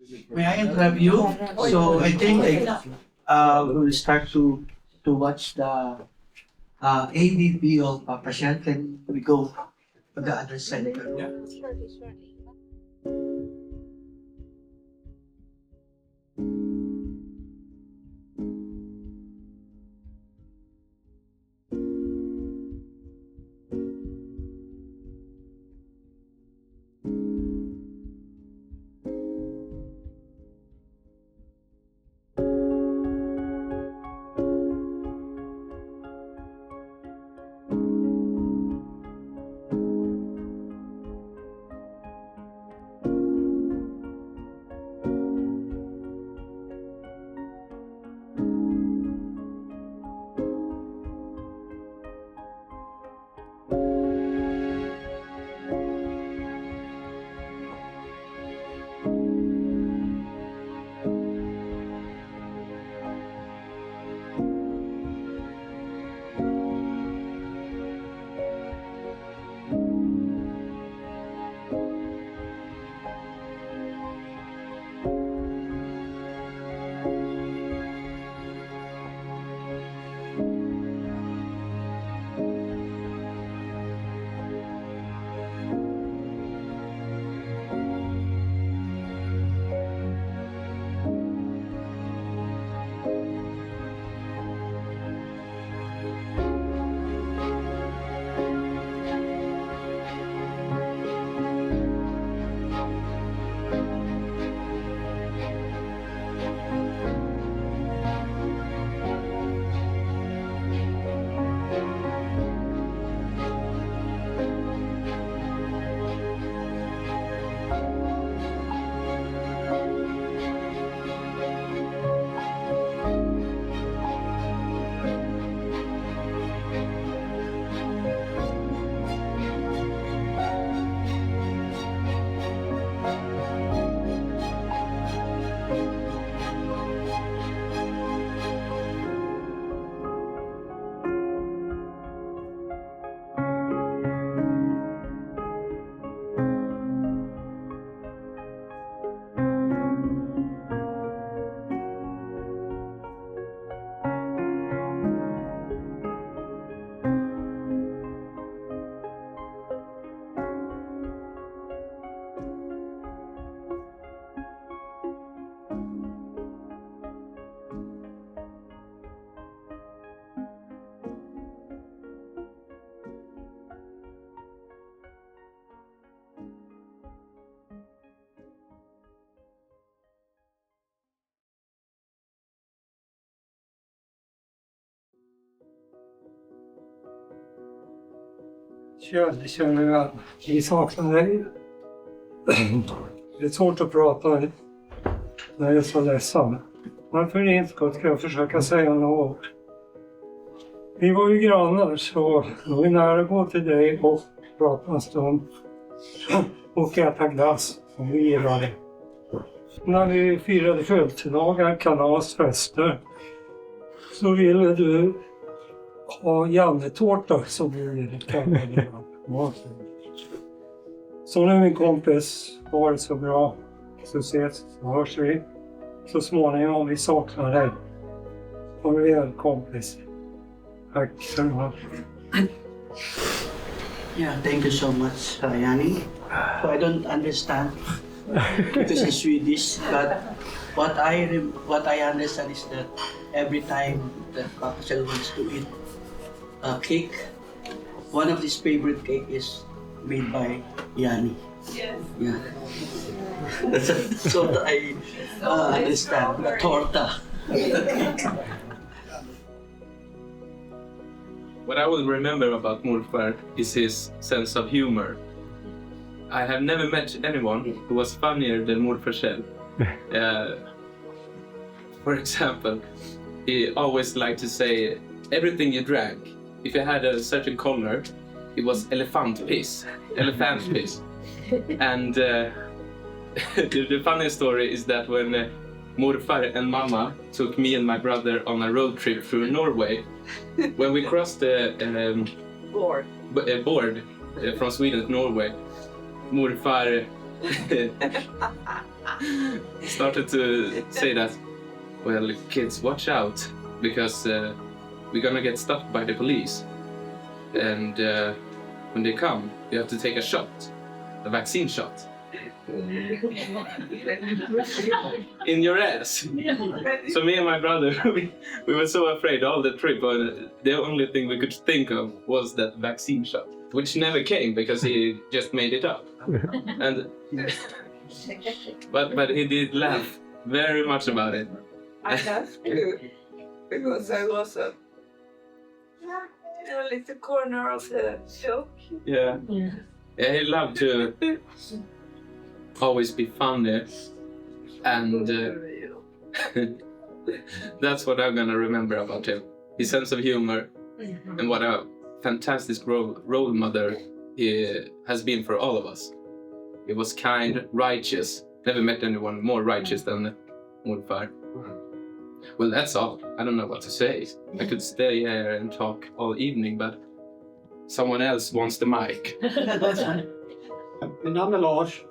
May I interrupt you? So I think we'll start to watch the ABB of Papa Kjell, and we go to the other side. Yeah. Kjell känner jag att vi saknar dig. Det är svårt att prata när jag är så ledsen. Men för din skull ska jag försöka säga några ord. Vi var ju grannar, så det var nära att gå till dig och prata en stund. Och äta glass som vi gillade. När vi firade födelsedagar, kalas, fester, så ville du ha Janne-tårta som vi kallade. Så nu min kompis, var det så bra. Så ses, så hörs vi. Så småningom om vi saknar dig. Och vi är kompis. Tack så mycket. Yeah, thank you so much, Yanni. So I don't understand because it's Swedish, but what I understand is that every time that Papa Kjell wants to eat a cake, one of his favorite cake is made by Yanni. Yes. Yeah. That's what I understand. The torta. What I will remember about Morfar is his sense of humor. I have never met anyone who was funnier than Morfar Kjell. For example, he always liked to say, everything you drank, if you had a certain color, it was elephant piss. And the funny story is that when Morfar and Mama took me and my brother on a road trip through Norway, when we crossed the board from Sweden to Norway, Morfar started to say that, well, kids, watch out, because we're gonna get stopped by the police. And when they come, you have to take a shot, a vaccine shot. In your ass. So me and my brother, we were so afraid all the trip. The only thing we could think of was that vaccine shot, which never came because he just made it up. And but he did laugh very much about it. I laughed too, because I was a little corner of the joke. Yeah, he loved to always be funny, and that's what I'm gonna remember about him. His sense of humor, and what a fantastic role model he has been for all of us. He was kind, righteous. Never met anyone more righteous than Morfar. Well, that's all. I don't know what to say. I could stay here and talk all evening, but someone else wants the mic. Mitt namn är Lars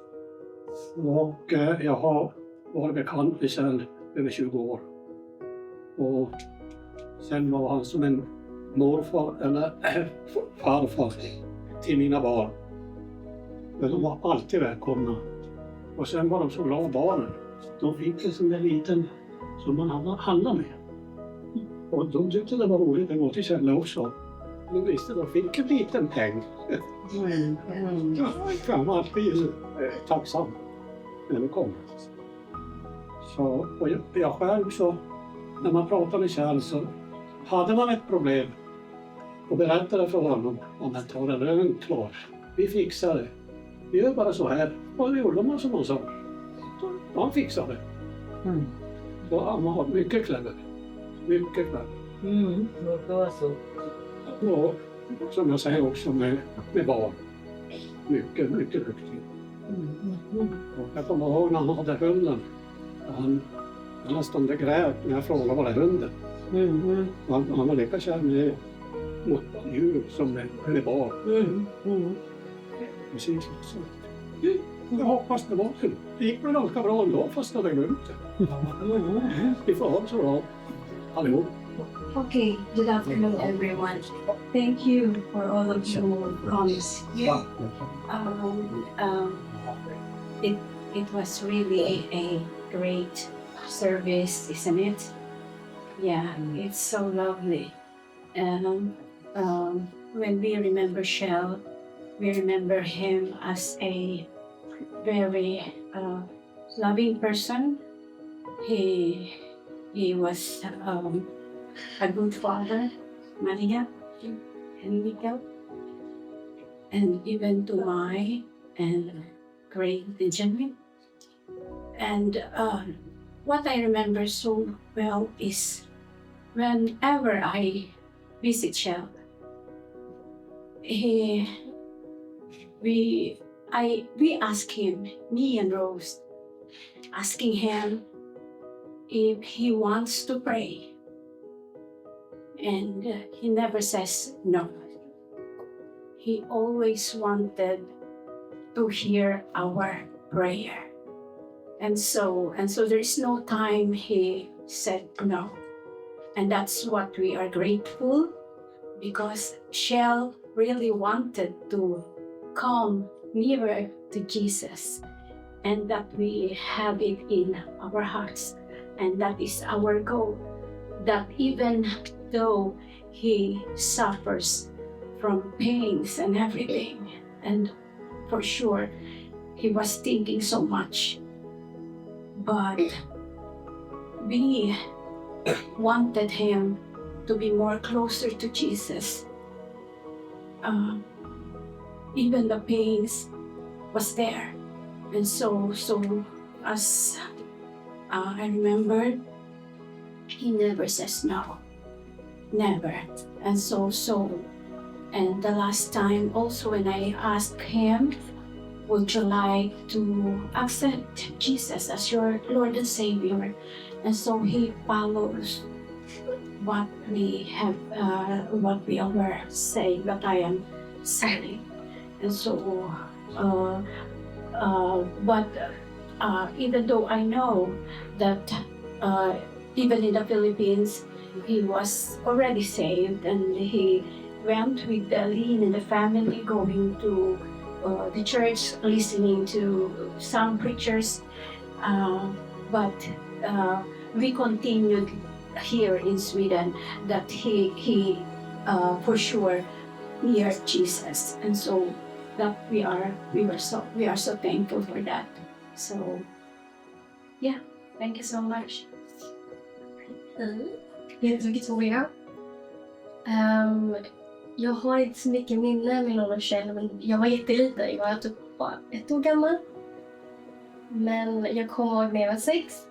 och jag har varit bekant med Kjell över 20 år. Och sen var han som en morfar eller farfar till mina barn. Men de var alltid välkomna. Och sen var de så glada barnen. De fick en sån där liten som man handlade med. Och de tyckte det var roligt att gå till Kjell också. De visste att de fick en liten peng. Jag var alltid tacksam när det kom. Så, och jag själv så, när man pratade med Kjell så hade man ett problem och berättade för honom om att ta det lugnt, Lars. Vi fixar det. Vi gör bara så här. Och det gjorde man som han sa. Så han fixade det. Så han var mycket clever. Mycket clever. Det var så. Och som jag säger också med barn. Mycket, mycket duktig. Och jag kommer ihåg när han hade hunden. Han nästan grät när jag frågade vad det är hunden. Han var lika kär med djur som med barn. Precis så. Jag hoppas det var kul. Det gick väl ganska bra ändå fast jag hade glömt det. Vi får ha det så bra allihop. Okay, good afternoon, everyone. Thank you for all of your comments here. It was really a great service, isn't it? Yeah, it's so lovely. When we remember Kjell, we remember him as a very loving person. He was a good father, Maria and Mikael, and even to my and great Benjamin. And what I remember so well is whenever I visit Kjell, we ask him, me and Rose, asking him if he wants to pray. And he never says no. He always wanted to hear our prayer. And so there is no time he said no. And that's what we are grateful, because Kjell really wanted to come nearer to Jesus, and that we have it in our hearts. And that is our goal, that even though he suffers from pains and everything, and for sure he was thinking so much, but we wanted him to be more closer to Jesus. Even the pains was there, and so as I remember, he never says no, never. And and the last time also when I asked him, would you like to accept Jesus as your Lord and Savior? And so he follows what we have, what we are saying, what I am saying. And so, but even though I know that even in the Philippines, he was already saved and he went with Lynn and the family going to the church, listening to some preachers. But we continued here in Sweden that he for sure near Jesus, and so that we are so thankful for that. So yeah, thank you so much. Victoria. Jag har inte så mycket minne med någon Kjell, men jag var jätteliten. Jag var typ bara 1 år gammal. Men jag kommer ihåg när jag var 6.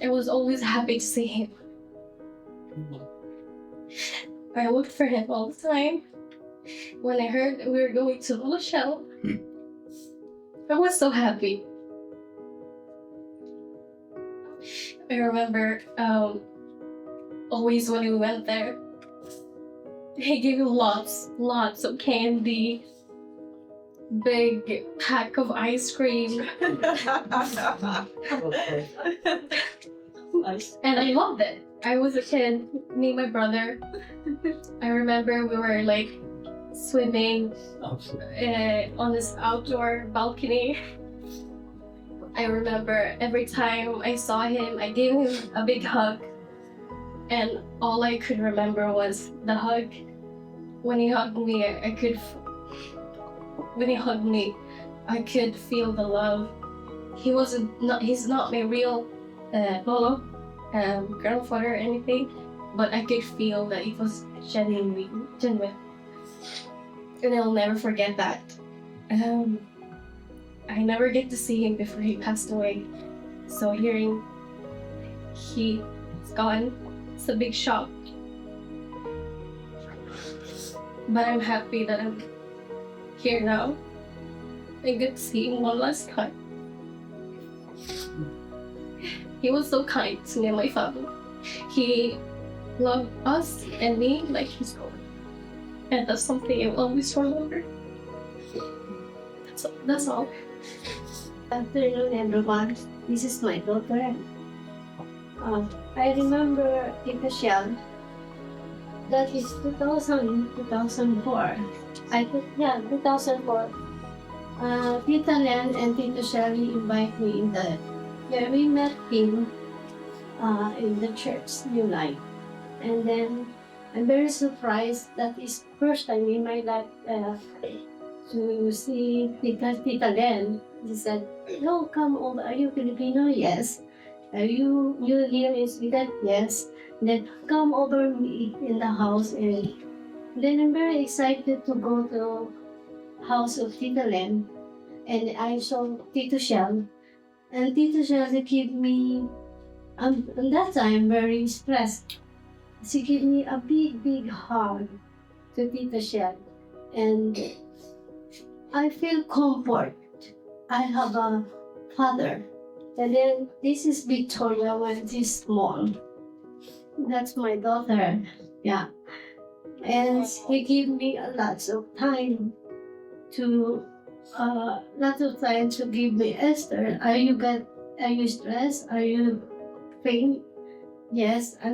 I was always happy to see him. I looked for him all the time. When I heard that we were going to Rochelle, I was so happy. I remember always when we went there, he gave me lots of candy, big pack of ice cream. And I loved it. I was a kid, me and my brother. I remember we were like swimming on this outdoor balcony. I remember every time I saw him, I gave him a big hug. And all I could remember was the hug. When he hugged me, I could feel the love. He's not my real grandfather or anything, but I could feel that it was genuine. And I'll never forget that. I never get to see him before he passed away. So hearing he's gone, it's a big shock. But I'm happy that I'm here now. I get to see him one last time. He was so kind to me and my family. He loved us and me like his own. And that's something I will always remember. That's all. Afternoon, everyone. This is my daughter. I remember Tita Kjell. That is 2004. 2004. Tita Len and Tita Shelly invite me in the. Yeah, we met him in the church, New Life. And then I'm very surprised that is first time in my life to see Tita Len. She said, "No, come over. Are you Filipino? Yes. Are you here in Sweden? Yes. And then come over me in the house." And then I'm very excited to go to house of Tita Len. And I saw Tito Kjell. And Tito Kjell gave me, at that time, very stressed. She gave me a big hug to Tito Kjell. And I feel comfort. I have a father. And then this is Victoria when she's small. That's my daughter. Yeah. And he gave me a lot of time to give me Esther. Are you stressed? Are you pain? Yes, I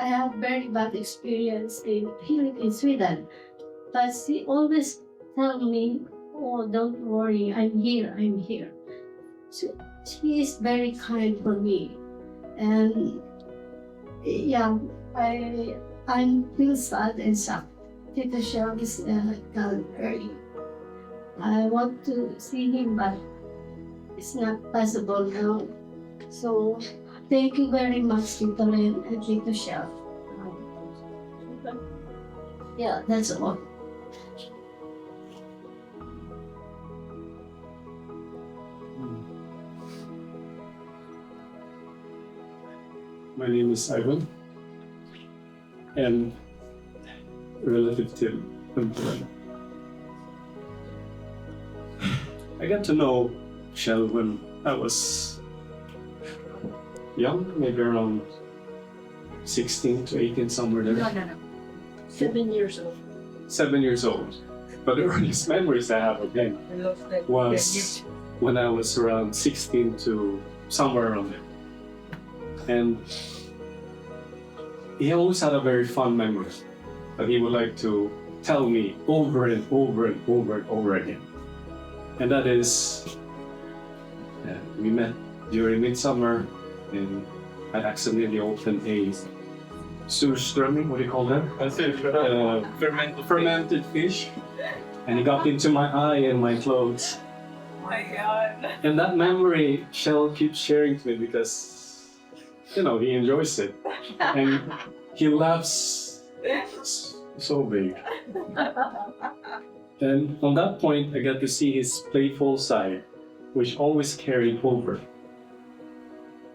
have very bad experience in Sweden. But she always tell me, "Oh, don't worry, I'm here. So she is very kind for me. And yeah, I feel sad and shocked. Tito Kjell is gone early. I want to see him, but it's not possible now. So thank you very much, Tito Len and Tito Kjell. Yeah, that's all. My name is Ivan, and relative to Beron. I got to know Kjell when I was young, maybe around 16 to 18, somewhere there. No. 7 years old. 7 years old. But the earliest memories I have of him was when I was around 16 to somewhere around there. And he always had a very fun memory that he would like to tell me over and over and over and over again. And that is, we met during midsummer and I accidentally opened a surströmming, what do you call that? Fermented fish. And it got into my eye and my clothes. Oh my God. And that memory Kjell keeps sharing to me because, you know, he enjoys it. And he laughs so big. And on that point, I got to see his playful side, which always carried over.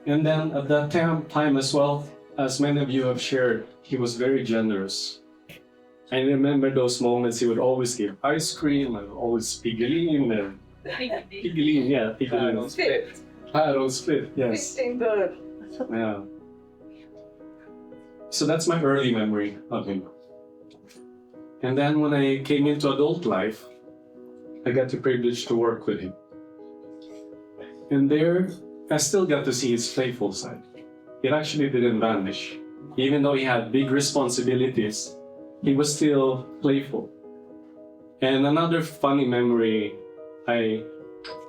And then at that time as well, as many of you have shared, he was very generous. I remember those moments he would always give ice cream and always piggelin and piggelin, yeah, piggelin. Päron split, yes. 15 bird. Yeah. So that's my early memory of him. And then when I came into adult life, I got the privilege to work with him. And there, I still got to see his playful side. It actually didn't vanish. Even though he had big responsibilities, he was still playful. And another funny memory I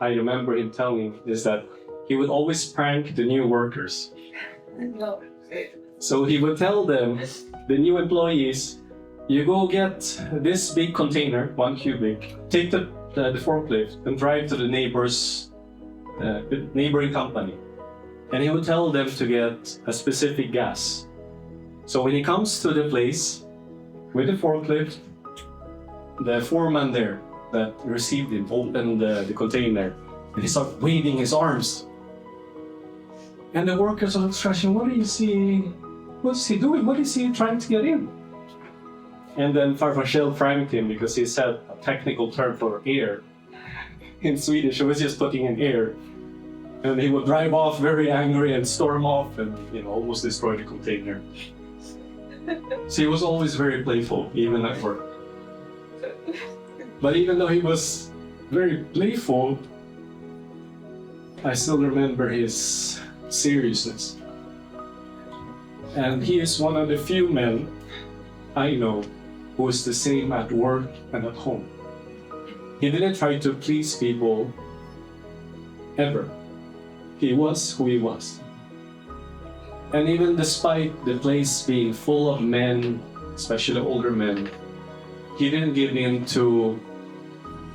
remember him telling is that he would always prank the new workers. So he would tell them, the new employees, you go get this big container, 1 cubic, take the forklift and drive to the neighboring company. And he would tell them to get a specific gas. So when he comes to the place with the forklift, the foreman there that received him opened the container and he started waving his arms. And the workers are scratching, what's he doing? What is he trying to get in? And then Farfar Kjell pranked him because he said a technical term for air. In Swedish, he was just putting in air. And he would drive off very angry and storm off and, almost destroy the container. So he was always very playful, even at work. But even though he was very playful, I still remember his seriousness. And he is one of the few men I know who is the same at work and at home. He didn't try to please people ever. He was who he was. And even despite the place being full of men, especially older men, he didn't give in to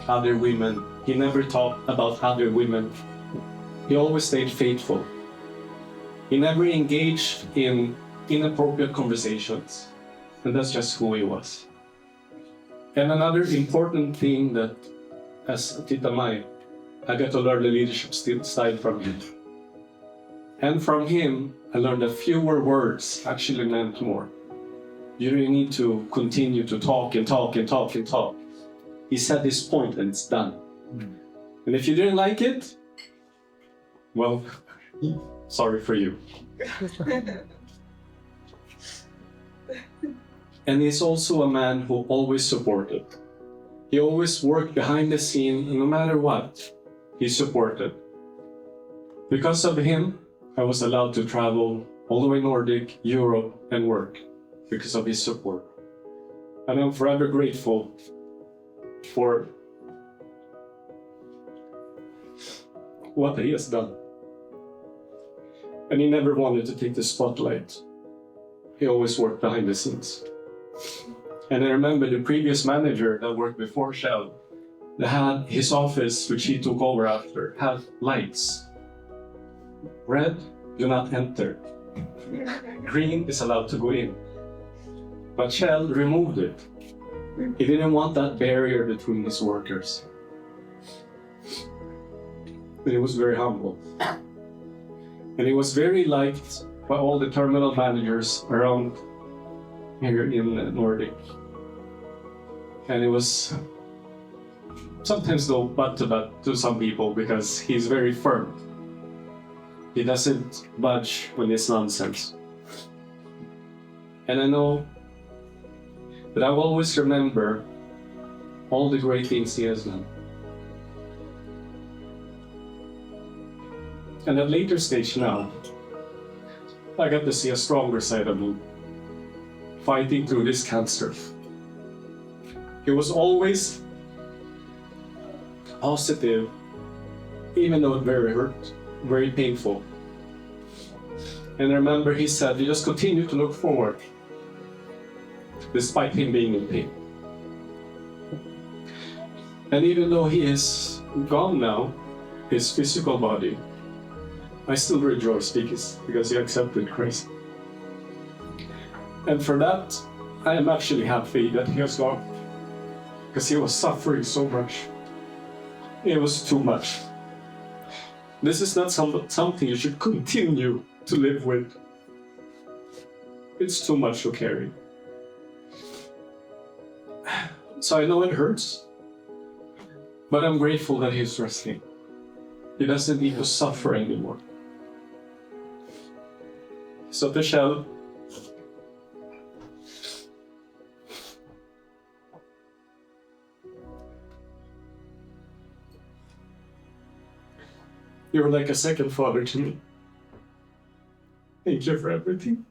other women. He never talked about other women. He always stayed faithful. He never engaged in inappropriate conversations. And that's just who he was. And another important thing that, as Tita Mai, I got to learn the leadership style from him. And from him, I learned that fewer words actually meant more. You don't need to continue to talk and talk and talk and talk. He said his point and it's done. And if you didn't like it, well, sorry for you. And he's also a man who always supported. He always worked behind the scene, and no matter what, he supported. Because of him, I was allowed to travel all the way Nordic, Europe, and work because of his support. And I'm forever grateful for what he has done. And he never wanted to take the spotlight. He always worked behind the scenes. And I remember the previous manager that worked before Kjell, that had his office, which he took over after, had lights. Red, do not enter. Green is allowed to go in. But Kjell removed it. He didn't want that barrier between his workers. And he was very humble. And he was very liked by all the terminal managers around here in Nordic. And it was sometimes though butt to butt to some people because he's very firm. He doesn't budge when it's nonsense. And I know that I will always remember all the great things he has done. And at a later stage now, I got to see a stronger side of him, fighting through this cancer. He was always positive, even though it very hurt, very painful. And I remember he said, you just continue to look forward, despite him being in pain. And even though he is gone now, his physical body, I still rejoice because he accepted Christ. And for that, I am actually happy that he has gone, because he was suffering so much. It was too much. This is not something you should continue to live with. It's too much to carry. So I know it hurts, but I'm grateful that he's resting. He doesn't need to suffer anymore. So to Kjell, you're like a second father to me. Thank you for everything.